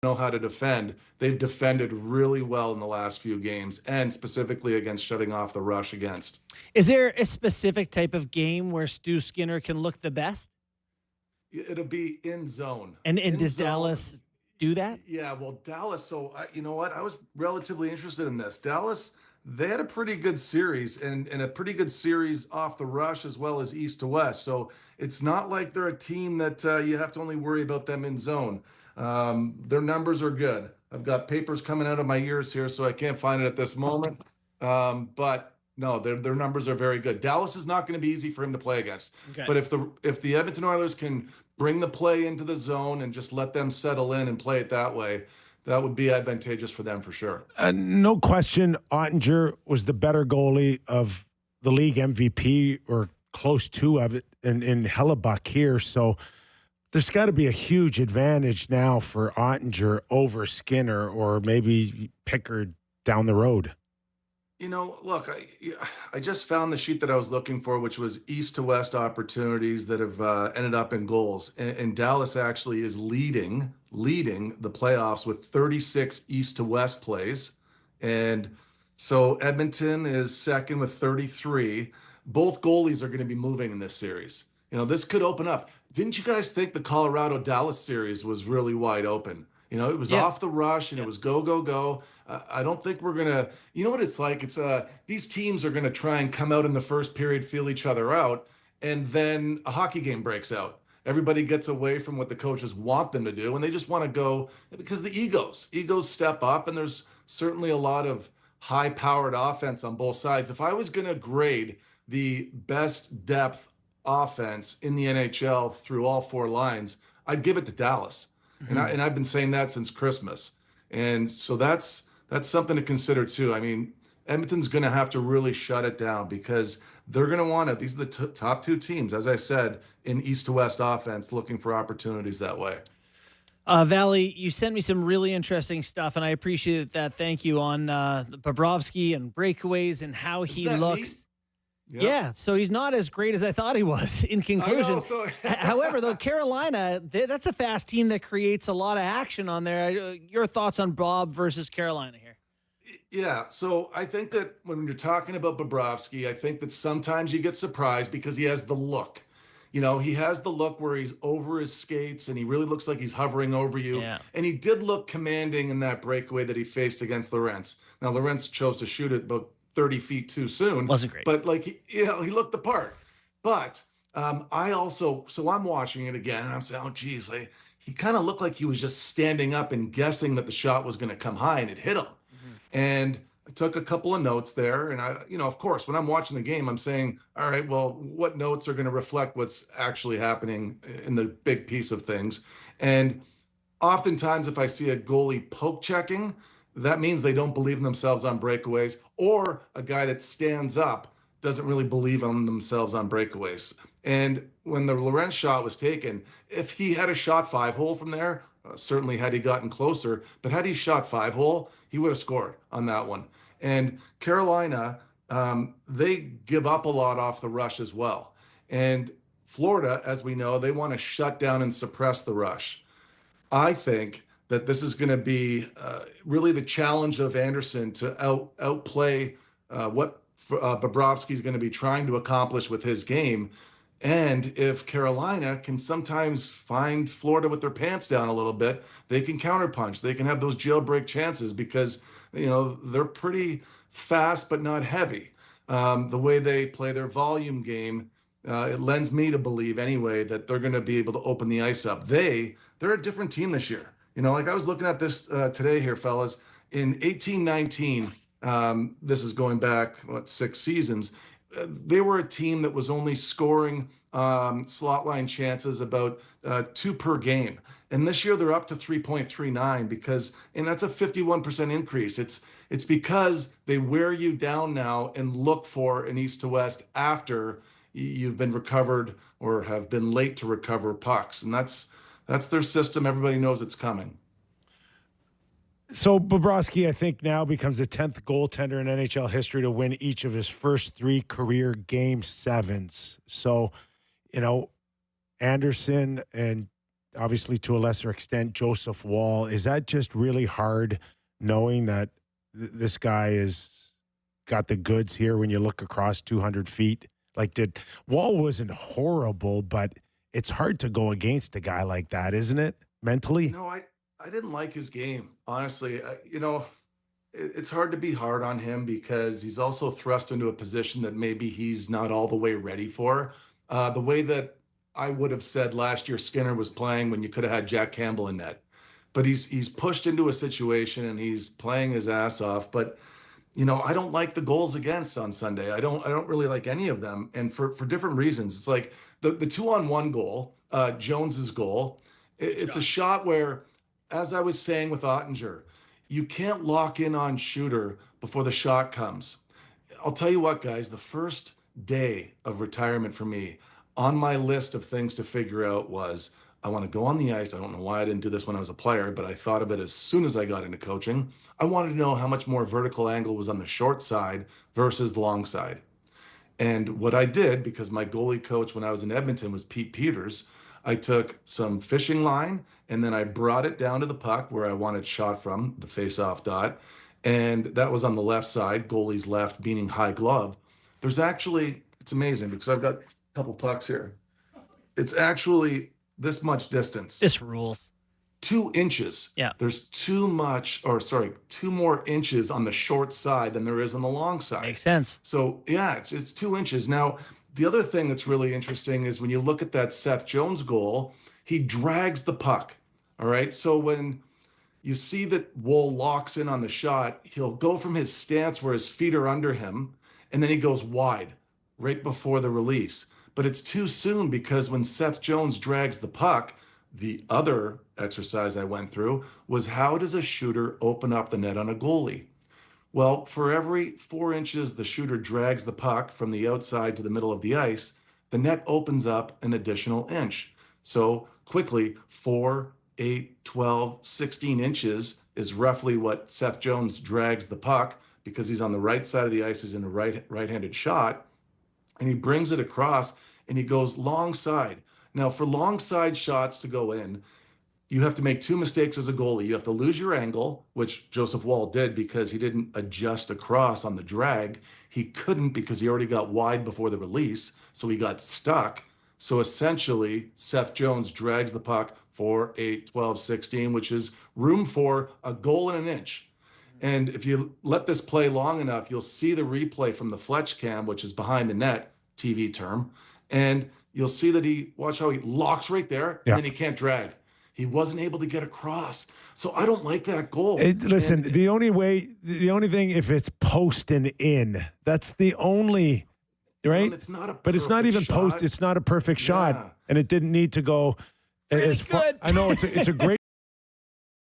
know how to defend. They've defended really well in the last few games, and specifically against shutting off the rush against. Is there a specific type of game where Stu Skinner can look the best? It'll be in zone. And In does zone. Dallas do that? Yeah, well, Dallas. So you know what? I was relatively interested in this. Dallas. They had a pretty good series and a pretty good series off the rush as well as east to west. So it's not like they're a team that you have to only worry about them in zone. Their numbers are good. I've got papers coming out of my ears here, so I can't find it at this moment. But no, their numbers are very good. Dallas is not going to be easy for him to play against. Okay. But if the Edmonton Oilers can bring the play into the zone and just let them settle in and play it that way, that would be advantageous for them for sure. No question, Ottinger was the better goalie of the league MVP or close to of it in Hellebuck here. So there's got to be a huge advantage now for Ottinger over Skinner or maybe Pickard down the road. Look, I just found the sheet that I was looking for, which was east to west opportunities that have ended up in goals. And Dallas actually is leading the playoffs with 36 east to west plays. And so Edmonton is second with 33. Both goalies are going to be moving in this series. This could open up. Didn't you guys think the Colorado Dallas series was really wide open? It was Yeah. off the rush and it was go, go, go. I don't think we're going to, you know what it's like? It's these teams are going to try and come out in the first period, feel each other out, and then a hockey game breaks out. Everybody gets away from what the coaches want them to do, and they just want to go because the egos step up, and there's certainly a lot of high-powered offense on both sides. If I was going to grade the best depth offense in the NHL through all four lines, I'd give it to Dallas. And I've been saying that since Christmas. And so that's something to consider too. I mean, Edmonton's going to have to really shut it down because they're going to want it. These are the top two teams, as I said, in east to west offense, looking for opportunities that way. Valley, you sent me some really interesting stuff, and I appreciate that. Thank you on Bobrovsky and breakaways and how he Isn't that looks. neat? Yeah, so he's not as great as I thought he was in conclusion. However, though, Carolina, that's a fast team that creates a lot of action on there. Your thoughts on Bob versus Carolina here? Yeah, so I think that when you're talking about Bobrovsky, I think that sometimes you get surprised because he has the look. He has the look where he's over his skates and he really looks like he's hovering over you. Yeah. And he did look commanding in that breakaway that he faced against Lorentz. Now, Lorentz chose to shoot it about 30 feet too soon. Wasn't great. But he looked the part. But I'm watching it again and I'm saying, oh, geez, he kind of looked like he was just standing up and guessing that the shot was going to come high and it hit him. And I took a couple of notes there. And of course, when I'm watching the game, I'm saying, all right, well, what notes are going to reflect what's actually happening in the big piece of things? And oftentimes, if I see a goalie poke checking, that means they don't believe in themselves on breakaways, or a guy that stands up doesn't really believe in themselves on breakaways. And when the Lorentz shot was taken, if he had a shot 5-hole from there, certainly had he gotten closer, but had he shot 5-hole, he would have scored on that one. And Carolina, they give up a lot off the rush as well. And Florida, as we know, they want to shut down and suppress the rush. I think that this is going to be really the challenge of Anderson to outplay what Bobrovsky is going to be trying to accomplish with his game. And if Carolina can sometimes find Florida with their pants down a little bit, they can counterpunch. They can have those jailbreak chances because, they're pretty fast but not heavy. The way they play their volume game, it lends me to believe anyway that they're going to be able to open the ice up. They're a different team this year. Like I was looking at this today here, fellas. In 18-19, this is going back, 6 seasons, they were a team that was only scoring slot line chances about 2 per game. And this year they're up to 3.39 and that's a 51% increase. It's because they wear you down now and look for an east to west after you've been recovered or have been late to recover pucks. And that's their system. Everybody knows it's coming. So Bobrovsky, I think, now becomes the 10th goaltender in NHL history to win each of his first 3 career Game 7s. So, Anderson and obviously to a lesser extent, Joseph Wall. Is that just really hard knowing that this guy is got the goods here when you look across 200 feet? Like, Wall wasn't horrible, but it's hard to go against a guy like that, isn't it? Mentally? I didn't like his game, honestly. It's hard to be hard on him because he's also thrust into a position that maybe he's not all the way ready for. The way that I would have said last year Skinner was playing when you could have had Jack Campbell in net. But he's pushed into a situation and he's playing his ass off. But I don't like the goals against on Sunday. I don't really like any of them, and for different reasons. It's like the 2-on-1 goal, Jones's goal. It's a shot where, as I was saying with Ottinger, you can't lock in on shooter before the shot comes. I'll tell you what, guys, the first day of retirement for me, on my list of things to figure out was I want to go on the ice. I don't know why I didn't do this when I was a player, but I thought of it as soon as I got into coaching. I wanted to know how much more vertical angle was on the short side versus the long side. And what I did, because my goalie coach when I was in Edmonton was Pete Peters, I took some fishing line and then I brought it down to the puck where I wanted shot from, the face-off dot. And that was on the left side, goalie's left, meaning high glove. It's amazing because I've got a couple pucks here. It's actually this much distance. This rules. 2 inches. Yeah. There's two more inches on the short side than there is on the long side. Makes sense. So yeah, it's 2 inches. Now, the other thing that's really interesting is when you look at that Seth Jones goal, he drags the puck. All right. So when you see that Woll locks in on the shot, he'll go from his stance where his feet are under him, and then he goes wide right before the release. But it's too soon because when Seth Jones drags the puck, the other exercise I went through was how does a shooter open up the net on a goalie? Well, for every 4 inches the shooter drags the puck from the outside to the middle of the ice, the net opens up an additional inch. So quickly, 4, 8, 12, 16 inches is roughly what Seth Jones drags the puck because he's on the right side of the ice, he's in a right-handed shot, and he brings it across and he goes long side. Now, for long side shots to go in, you have to make 2 mistakes as a goalie. You have to lose your angle, which Joseph Wall did because he didn't adjust across on the drag. He couldn't because he already got wide before the release, so he got stuck. So essentially, Seth Jones drags the puck 4, 8, 12, 16, which is room for a goal and an inch. And if you let this play long enough, you'll see the replay from the Fletch cam, which is behind the net, TV term, and you'll see that watch how he locks right there, and then he can't drag. He wasn't able to get across. So I don't like that goal. Listen, the only thing, if it's post and in, that's the only, right? It's not but it's not even shot. post. It's not a perfect shot. Yeah. And it didn't need to go. Really good. I know it's a great